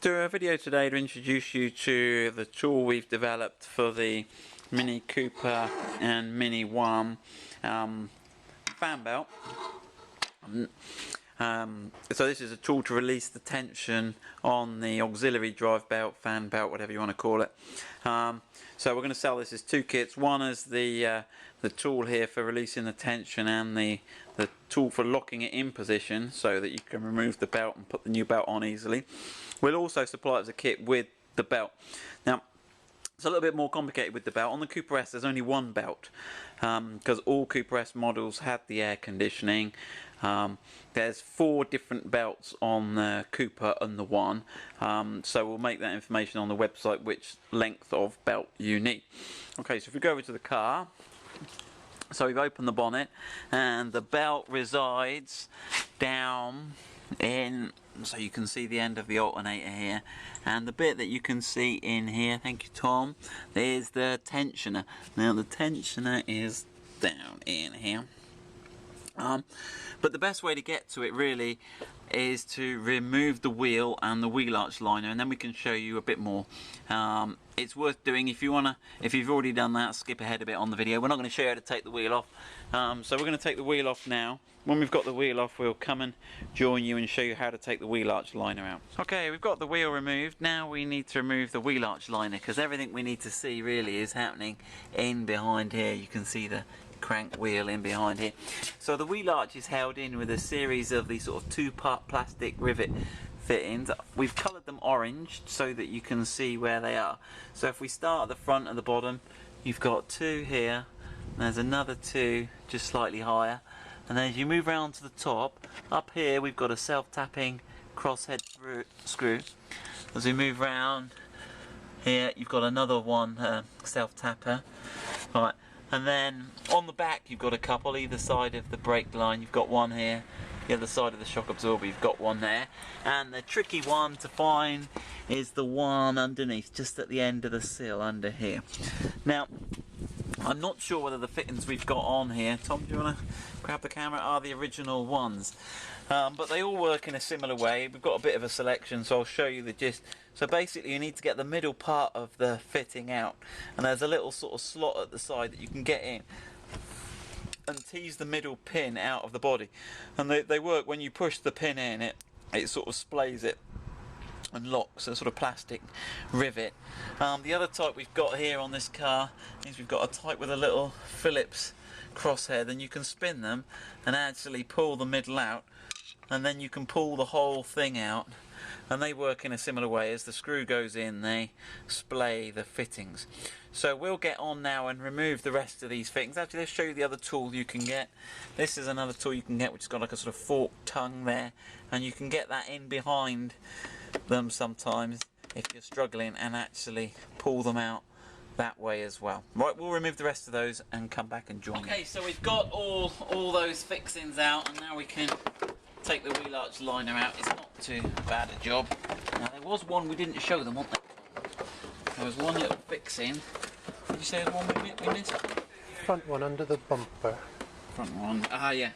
Do a video today to introduce you to the tool we've developed for the Mini Cooper and Mini 1 fan belt. So this is a tool to release the tension on the auxiliary drive belt, fan belt, whatever you want to call it. So we're going to sell this as two kits. One is the tool here for releasing the tension, and the tool for locking it in position so that you can remove the belt and put the new belt on easily. We'll also supply it as a kit with the belt. Now, it's a little bit more complicated with the belt. On the Cooper S, there's only one belt because all Cooper S models had the air conditioning. There's 4 different belts on the Cooper and the 1, so we'll make that information on the website which length of belt you need. Okay, so if we go over to the car, so we've opened the bonnet and the belt resides down in, so you can see the end of the alternator here, and the bit that you can see in here, thank you Tom, is the tensioner. Now the tensioner is down in here. But the best way to get to it really is to remove the wheel and the wheel arch liner, and then we can show you a bit more. It's worth doing if you wanna. If you've already done that, skip ahead a bit on the video. We're not going to show you how to take the wheel off, so we're going to take the wheel off now. When we've got the wheel off, we'll come and join you and show you how to take the wheel arch liner out. Okay, we've got the wheel removed. Now we need to remove the wheel arch liner, because everything we need to see really is happening in behind here. You can see the crank wheel in behind here. So the wheel arch is held in with a series of these sort of 2-part plastic rivet fittings. We've coloured them orange so that you can see where they are. So if we start at the front and the bottom, you've got 2 here, and there's another 2 just slightly higher, and then as you move around to the top, up here we've got a self-tapping crosshead screw. As we move around here, you've got another one self-tapper. Right. And then on the back you've got a couple either side of the brake line. You've got one here, the other side of the shock absorber you've got one there, and the tricky one to find is the one underneath, just at the end of the sill under here. Now I'm not sure whether the fittings we've got on here, Tom, do you want to grab the camera, are the original ones, but they all work in a similar way. We've got a bit of a selection, so I'll show you the gist. So basically you need to get the middle part of the fitting out, and there's a little sort of slot at the side that you can get in and tease the middle pin out of the body, and they work when you push the pin in. It sort of splays it and locks, a sort of plastic rivet. The other type we've got here on this car is we've got a type with a little Phillips crosshead, and you can spin them and actually pull the middle out, and then you can pull the whole thing out, and they work in a similar way. As the screw goes in, they splay the fittings. So we'll get on now and remove the rest of these fittings. Actually, let's show you the other tool you can get. This is another tool you can get which has got like a sort of forked tongue there, and you can get that in behind them sometimes if you're struggling, and actually pull them out that way as well. Right, we'll remove the rest of those and come back and join you. Okay, so we've got all those fixings out, and now we can take the wheel arch liner out. It's not too bad a job. Now there was one we didn't show them, wasn't there? There was one little fixing. Did you say there was one we missed? Front one under the bumper. Front one. Ah, yeah.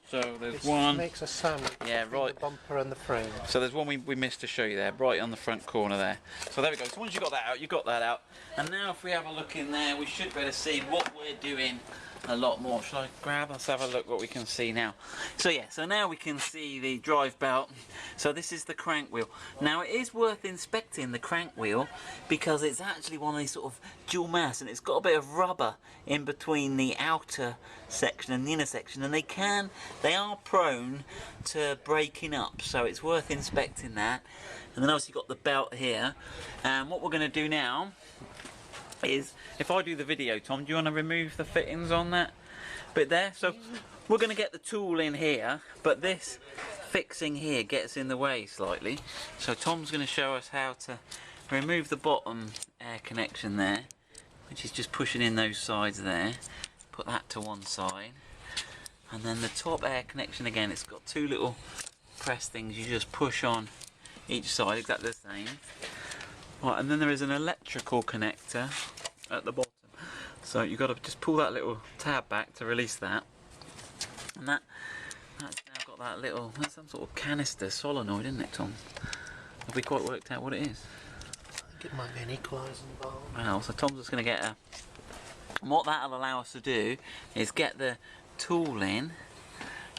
So there's It one. Makes a sandwich yeah, between right. the bumper and the frame. So there's one we missed to show you there, right on the front corner there. So there we go. So once you've got that out, you've got that out. And now if we have a look in there, we should be able to see what we're doing a lot more. Shall I grab? Let's have a look what we can see now. So yeah, so now we can see the drive belt. So this is the crank wheel. Now it is worth inspecting the crank wheel, because it's actually one of these sort of dual mass, and it's got a bit of rubber in between the outer section and the inner section, and they are prone to breaking up, so it's worth inspecting that. And then obviously you've got the belt here, and what we're going to do now is, if I do the video, Tom, do you want to remove the fittings on that bit there? So we're going to get the tool in here, but this fixing here gets in the way slightly, so Tom's going to show us how to remove the bottom air connection there, which is just pushing in those sides there. Put that to one side, and then the top air connection, again, it's got 2 little press things you just push on each side, exactly the same. Right, and then there is an electrical connector at the bottom, so you've got to just pull that little tab back to release that, and that's now got that little, that's some sort of canister solenoid, isn't it, Tom? Have we quite worked out what it is? I think it might be an equalising valve. Well, so Tom's just going to get a... And what that'll allow us to do is get the tool in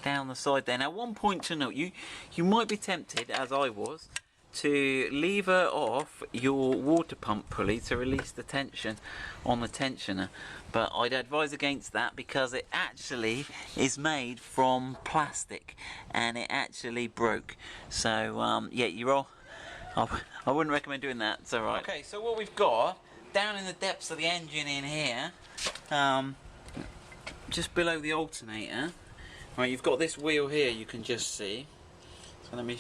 down the side there. Now, one point to note, you might be tempted, as I was, to lever off your water pump pulley to release the tension on the tensioner, but I'd advise against that because it actually is made from plastic and it actually broke. So yeah, you're all... I wouldn't recommend doing that. It's alright. Okay, so what we've got down in the depths of the engine in here, just below the alternator, right, you've got this wheel here you can just see. So let me...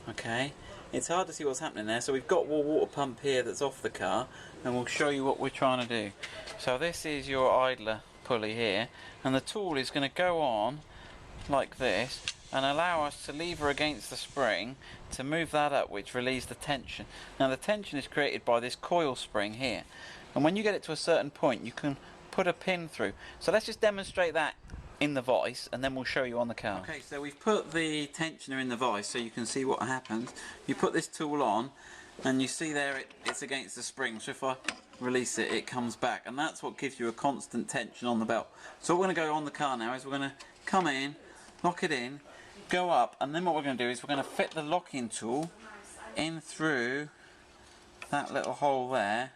Okay, it's hard to see what's happening there. So we've got one water pump here that's off the car, and we'll show you what we're trying to do. So this is your idler pulley here, and the tool is going to go on like this and allow us to lever against the spring to move that up, which relieves the tension. Now the tension is created by this coil spring here, and when you get it to a certain point you can put a pin through. So let's just demonstrate that in the vise and then we'll show you on the car. Okay, so we've put the tensioner in the vise so you can see what happens. You put this tool on and you see there it's against the spring, so if I release it, it comes back, and that's what gives you a constant tension on the belt. So what we're going to go on the car now is we're going to come in, lock it in, go up, and then what we're going to do is we're going to fit the locking tool in through that little hole there,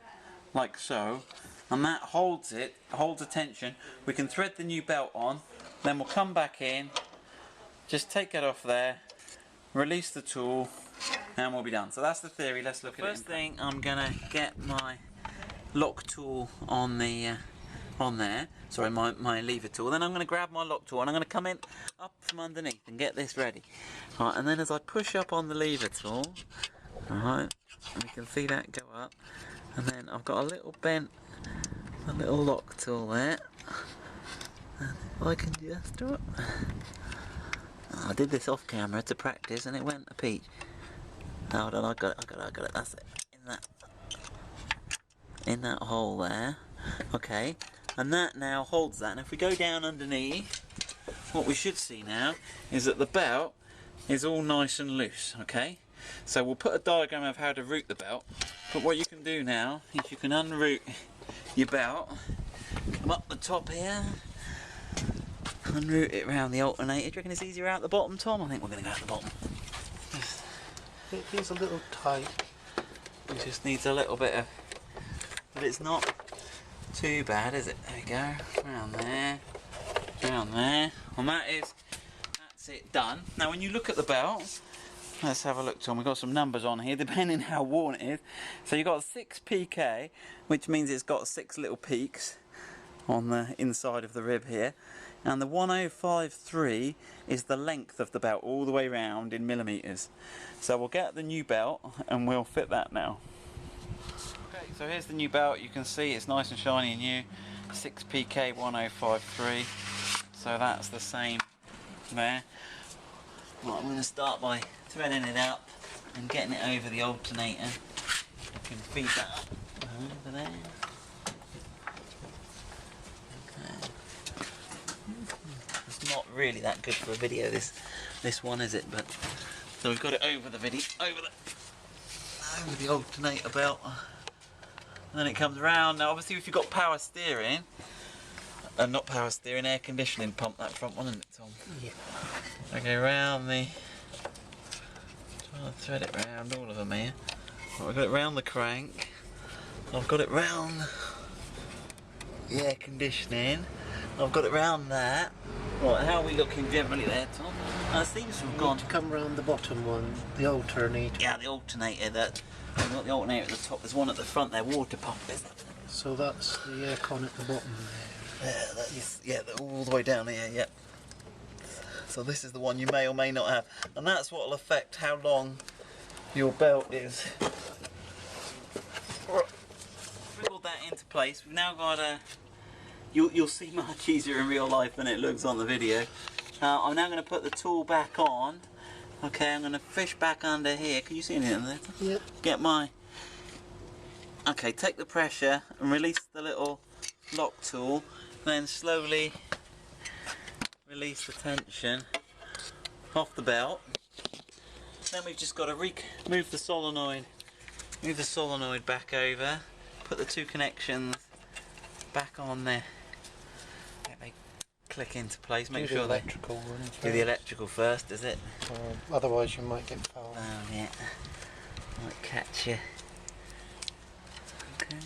like so, and that holds it, holds the tension. We can thread the new belt on, then we'll come back in, just take it off there, release the tool, and we'll be done. So that's the theory. Let's look at it. First thing, I'm gonna get my lock tool on the on there. Sorry, my lever tool. Then I'm gonna grab my lock tool and I'm gonna come in up from underneath and get this ready. All right, and then as I push up on the lever tool, all right, you can see that go up, and then I've got a little bent, a little lock tool there. And if I can just do it. I did this off camera to practice and it went a peach. Hold on, I got it, that's it. In that hole there. Okay, and that now holds that, and if we go down underneath, what we should see now is that the belt is all nice and loose, okay? So we'll put a diagram of how to route the belt, but what you can do now is you can unroute your belt, come up the top here, unroute it around the alternator. Do you reckon it's easier out the bottom, Tom? I think we're going to go out the bottom. It is a little tight. It just needs a little bit of... But it's not too bad, is it? There we go. Around there. Around there. And that's it done. Now when you look at the belt, let's have a look, Tom. We've got some numbers on here, depending how worn it is. So you've got 6 PK, which means it's got 6 little peaks on the inside of the rib here. And the 1053 is the length of the belt all the way round in millimetres. So we'll get the new belt and we'll fit that now. Okay, so here's the new belt. You can see it's nice and shiny and new. 6PK 1053. So that's the same there. Right, I'm going to start by threading it up and getting it over the alternator. I can feed that up over there. Not really that good for a video, this one, is it? But so we've got it over the over the alternator belt, and then it comes around. Now obviously if you've got power steering, and not power steering, air conditioning pump, that front one, isn't it, Tom? Yeah. Okay, round the, trying to thread it round all of them here. Right, I've got it round the crank, I've got it round the air conditioning, I've got it round that. Right, how are we looking generally there, Tom? It seems to have gone... to come round the bottom one, the alternator. Yeah, the alternator, we've got the alternator at the top, there's one at the front there, water pump, isn't it? So that's the aircon at the bottom there. Yeah, that is, yeah, all the way down here, yeah. So this is the one you may or may not have, and that's what will affect how long your belt is. Dribbled that into place. We've now got a... You'll see much easier in real life than it looks on the video. I'm now going to put the tool back on. Okay, I'm going to fish back under here. Can you see anything there? Yep. Get my... Okay, take the pressure and release the little lock tool. Then slowly release the tension off the belt. Then we've just got to move the solenoid. Move the solenoid back over. Put the two connections back on there. They click into place. Make sure they do the electrical first, is it? Otherwise you might get fouled. Oh yeah. Might catch you. Okay.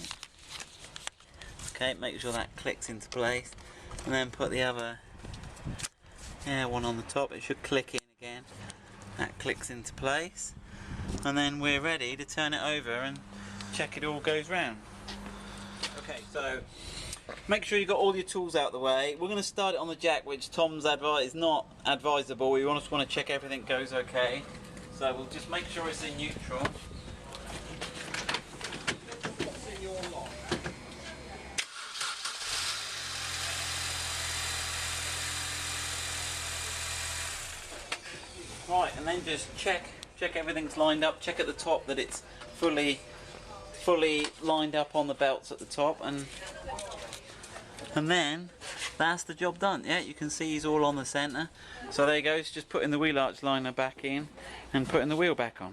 Okay, make sure that clicks into place. And then put the other one on the top. It should click in again. That clicks into place. And then we're ready to turn it over and check it all goes round. Okay, so make sure you've got all your tools out of the way. We're going to start it on the jack, which Tom's advice is not advisable. We just want to check everything goes okay. So we'll just make sure it's in neutral. What's in your lock? Right, and then just check everything's lined up. Check at the top that it's fully lined up on the belts at the top, and then that's the job done. Yeah, you can see he's all on the centre. So there you go. It's just putting the wheel arch liner back in and putting the wheel back on.